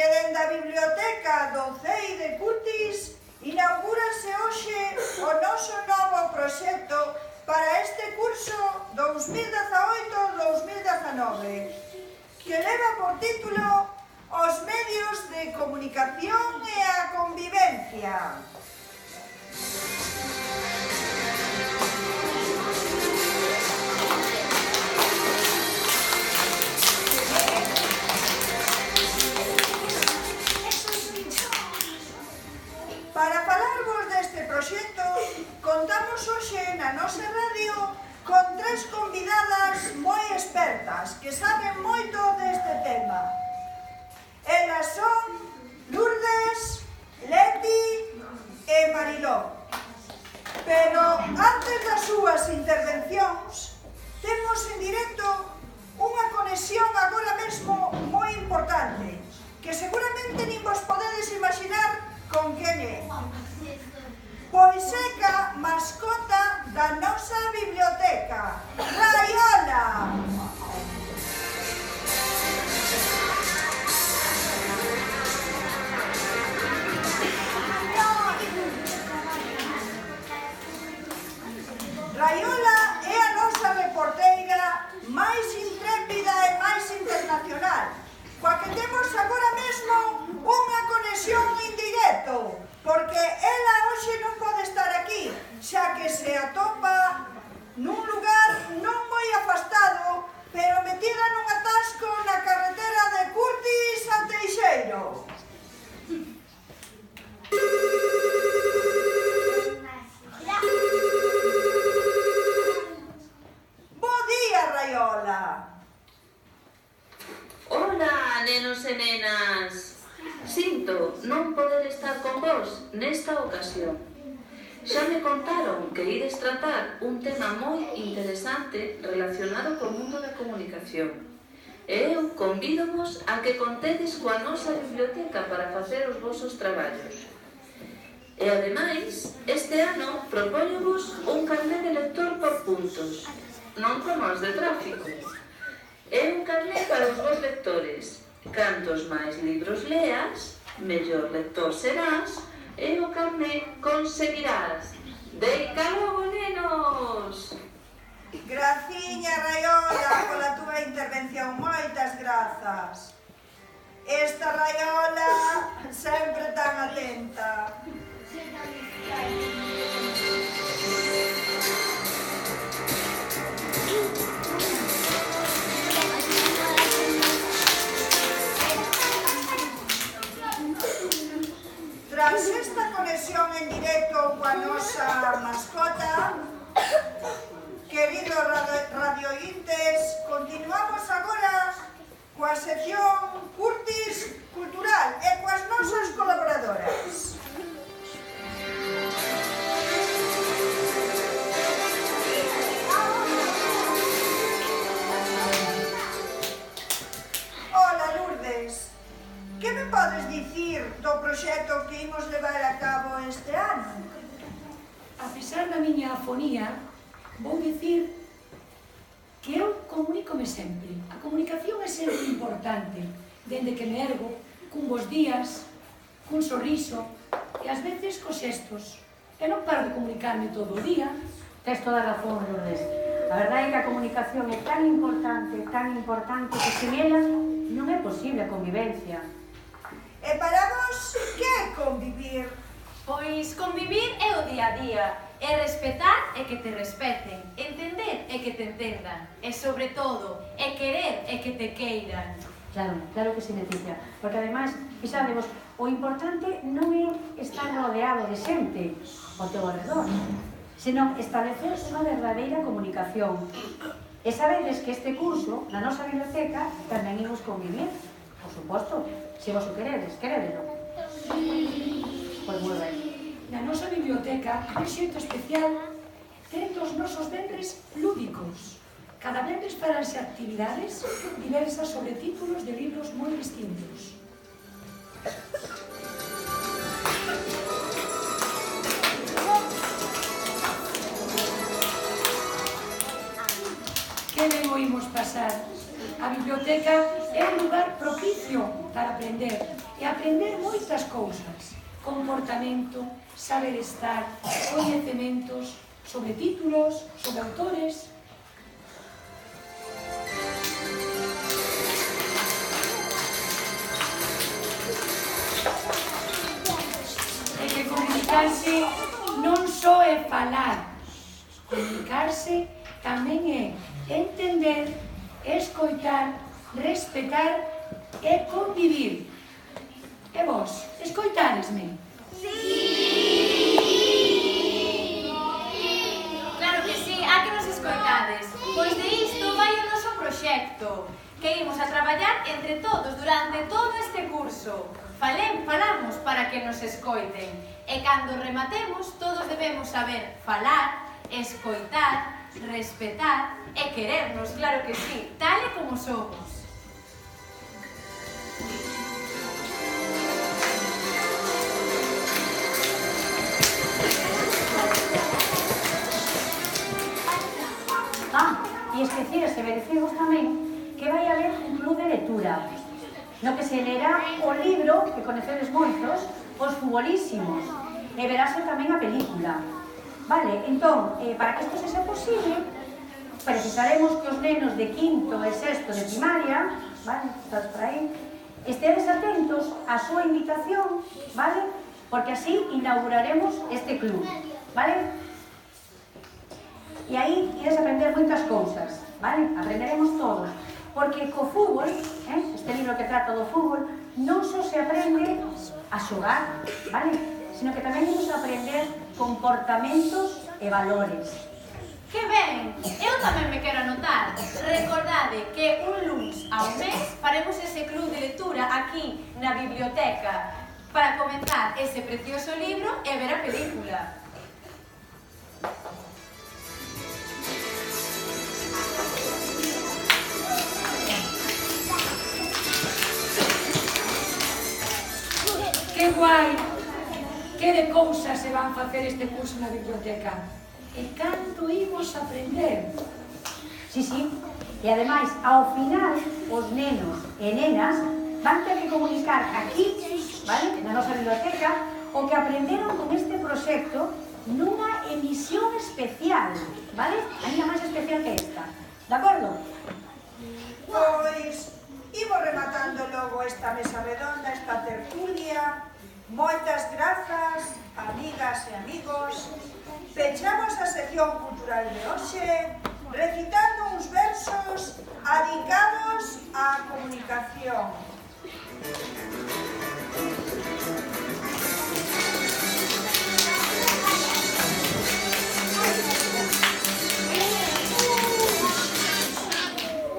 dende a Biblioteca do CEI de Curtis inaugúrase hoxe o noso novo proxecto para este curso 2018-2019, que leva por título Os medios de comunicación e a convivencia. Para falarvos deste proxecto, contamos hoxe na nosa radio con tres convidadas moi expertas que saben moito deste tema. Elas son Lourdes, Leti e Mariló. Pero antes das súas intervencións, temos en directo unha conexión agora mesmo moi importante, que seguramente nin vos podedes imaginar con quen é. Pois é a mascota da nosa biblioteca, Raiola! Raiola é a nosa reporteira máis intrépida e máis internacional, coa que temos agora mesmo unha conexión en directo, porque ela hoxe non pode estar aquí, xa que se atopa nun lugar non moi afastado, pero metida nun atasco na carretera de Curtis a Teixeiro. Bo día, Raiola! Ola, nenos e nenas! Sinto non poder estar con vos nesta ocasión. Xa me contaron que ides tratar un tema moi interesante relacionado co mundo da comunicación. E eu convídovos a que contedes coa nosa biblioteca para facer os vosos traballos. E ademais, este ano propóñovos un carné de lector por puntos, non como os de tráfico. É un carné para os vos lectores. Cantos máis libros leas, mellor lector serás e o carné conseguirás. Deica logo, nenos! Graciña, Raiola, pola túa intervención. Moitas grazas. Esta Raiola sempre tan atenta. Tras esta conexión en directo coa nosa mascota, queridos radiointes, continuamos agora coa sección Curtis Cultural e coas nosas colaboradoras. Hola, Lourdes. Que me podes dicir do proxecto que imos levar a cabo este ano? A pesar da miña afonía, vou dicir que eu comunícome sempre. A comunicación é sempre importante, dende que me ergo, cun bons días, cun sorriso e ás veces cos xestos. E non paro de comunicarme todo o día. Tes toda a razón, Lourdes. A verdade é que a comunicación é tan importante que sen ela non é posible a convivencia. E para vos, que é convivir? Pois convivir é o día a día, é respetar e que te respeten, entender e que te entendan, e sobre todo, é querer e que te queiran. Claro que sí, Leticia, porque ademais, fixadevos, o importante non é estar rodeado de xente ao teu alrededor, senón establecer unha verdadeira comunicación. E sabedes que este curso, na nosa biblioteca, tamén imos convivir, por suposto, se vos o queredelo. Pois moi ben. Na nosa biblioteca, é un xeito especial ter os nosos vendres lúdicos. Cada vendres faránse actividades diversas sobre títulos de libros moi distintos. Que ben o imos pasar. A biblioteca é é un lugar propicio para aprender, e aprender moitas cousas. Comportamento, saber estar, coñecementos, sobre títulos, sobre autores. E que comunicarse non só é falar, comunicarse tamén é entender, escoitar, respetar e convivir. E vos, escoitaresme? Claro que sí, a que nos escoitades. Pois de isto vai o noso proxecto, que imos a traballar entre todos durante todo este curso. Falamos para que nos escoiten. E cando rematemos, todos debemos saber falar, escoitar, respetar e querernos, claro que sí, tal e como somos. E esquecíase de decirvos tamén que vai haber un club de lectura no que se lerá o libro que conocedes moitos, Os Futbolísimos, e verase tamén a película. Vale, entón, para que isto sexa posible, precisaremos que os nenos de quinto e sexto de primaria, vale, estás por aí, estedes atentos á súa invitación, vale, porque así inauguraremos este club, vale? E aí ides aprender moitas cousas, vale? Aprenderemos todos, porque co fútbol, este libro que trata do fútbol, non só se aprende a xogar, vale? Sino que tamén vamos a aprender comportamentos e valores. Que ben! Eu tamén me quero anotar. Recordade que un luns ao mes faremos ese club de lectura aquí na biblioteca para comentar ese precioso libro e ver a película. Que guai! Que de cousas se van facer este curso na biblioteca. E canto imos aprender. Sí, sí. E ademais, ao final, os nenos e nenas van ter que comunicar aquí, vale, na nosa biblioteca, o que aprenderon con este proxecto nunha emisión especial, vale? Ainda máis especial que esta. De acordo? Pois, imos rematando logo esta mesa redonda, esta tertulia. Moitas grazas, amigas e amigos. Pechamos a sección cultural de hoxe recitando uns versos dedicados á comunicación.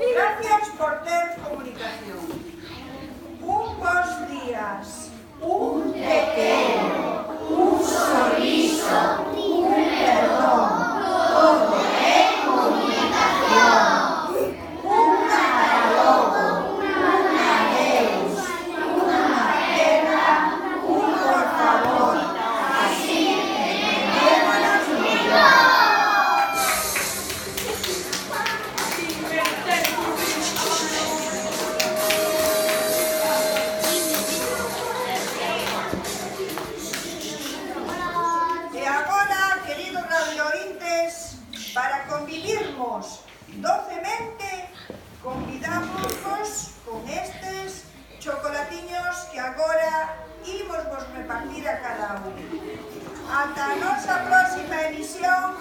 Gracias por ter comunicación. Un bons días. Un te quero, un sorriso, un perdón, todo é comunicación. Un catalogo, un adeus, unha aperta, un por favor. Así, entendémonos mellor. Para convivirmos docemente, convidamos con estes chocolatiños que agora imos vos repartir a cada un. Ata a nosa próxima emisión,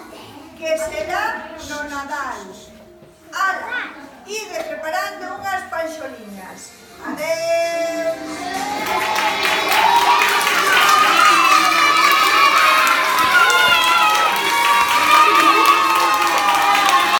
que será no Nadal. Ala, ide preparando unhas panxoliñas. Adeu!